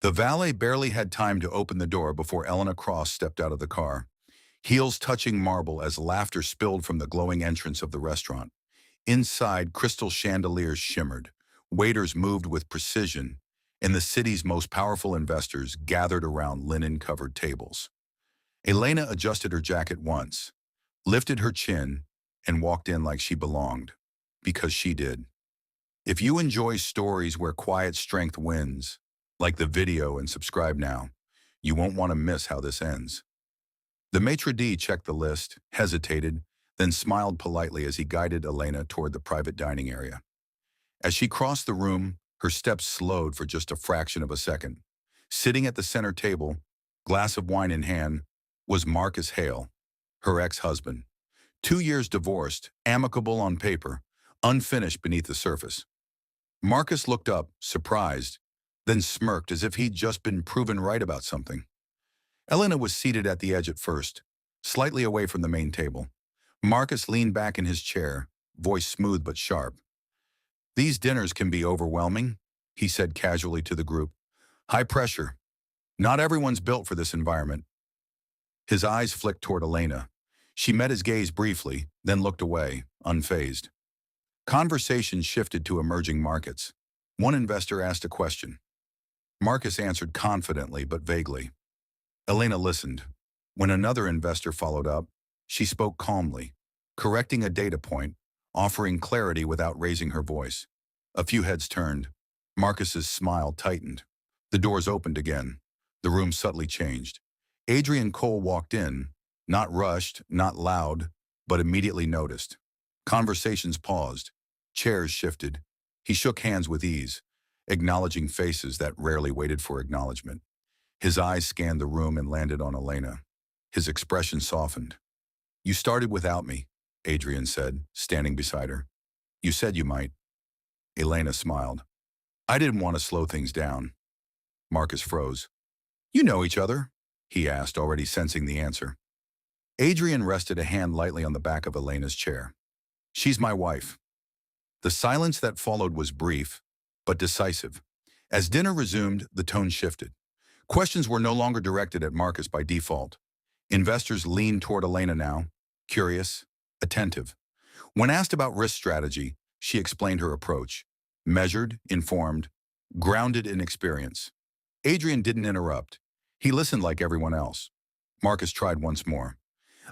The valet barely had time to open the door before Elena Cross stepped out of the car, heels touching marble as laughter spilled from the glowing entrance of the restaurant. Inside, crystal chandeliers shimmered, waiters moved with precision, and the city's most powerful investors gathered around linen-covered tables. Elena adjusted her jacket once, lifted her chin, and walked in like she belonged, because she did. If you enjoy stories where quiet strength wins, like the video and subscribe now, you won't want to miss how this ends. The maitre d' checked the list, hesitated, then smiled politely as he guided Elena toward the private dining area. As she crossed the room, her steps slowed for just a fraction of a second. Sitting at the center table, glass of wine in hand, was Marcus Hale, her ex-husband. 2 years divorced, amicable on paper, unfinished beneath the surface. Marcus looked up, surprised, then smirked as if he'd just been proven right about something. Elena was seated at the edge at first, slightly away from the main table. Marcus leaned back in his chair, voice smooth but sharp. "These dinners can be overwhelming," he said casually to the group. "High pressure. Not everyone's built for this environment." His eyes flicked toward Elena. She met his gaze briefly, then looked away, unfazed. Conversation shifted to emerging markets. One investor asked a question. Marcus answered confidently but vaguely. Elena listened. When another investor followed up, she spoke calmly, correcting a data point, offering clarity without raising her voice. A few heads turned. Marcus's smile tightened. The doors opened again. The room subtly changed. Adrian Cole walked in, not rushed, not loud, but immediately noticed. Conversations paused. Chairs shifted. He shook hands with ease, acknowledging faces that rarely waited for acknowledgement. His eyes scanned the room and landed on Elena. His expression softened. "You started without me," Adrian said, standing beside her. "You said you might." Elena smiled. "I didn't want to slow things down." Marcus froze. "You know each other?" he asked, already sensing the answer. Adrian rested a hand lightly on the back of Elena's chair. "She's my wife." The silence that followed was brief, but decisive. As dinner resumed, the tone shifted. Questions were no longer directed at Marcus by default. Investors leaned toward Elena now, curious, attentive. When asked about risk strategy, she explained her approach. Measured, informed, grounded in experience. Adrian didn't interrupt. He listened like everyone else. Marcus tried once more.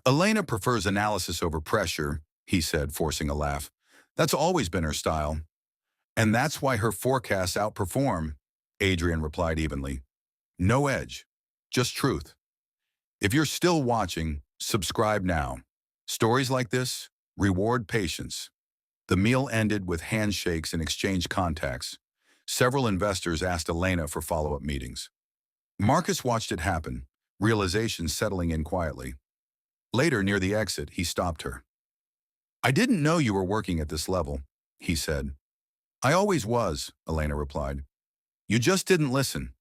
"Elena prefers analysis over pressure," he said, forcing a laugh. "That's always been her style." "And that's why her forecasts outperform," Adrian replied evenly. "No edge, just truth." If you're still watching, subscribe now. Stories like this reward patience. The meal ended with handshakes and exchanged contacts. Several investors asked Elena for follow-up meetings. Marcus watched it happen, realization settling in quietly. Later, near the exit, he stopped her. "I didn't know you were working at this level," he said. "I always was," Elena replied. "You just didn't listen."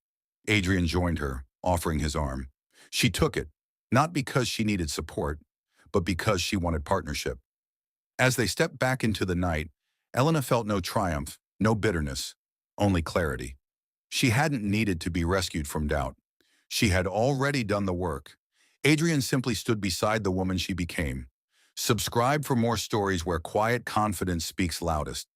Adrian joined her, offering his arm. She took it, not because she needed support, but because she wanted partnership. As they stepped back into the night, Elena felt no triumph, no bitterness, only clarity. She hadn't needed to be rescued from doubt. She had already done the work. Adrian simply stood beside the woman she became. Subscribe for more stories where quiet confidence speaks loudest.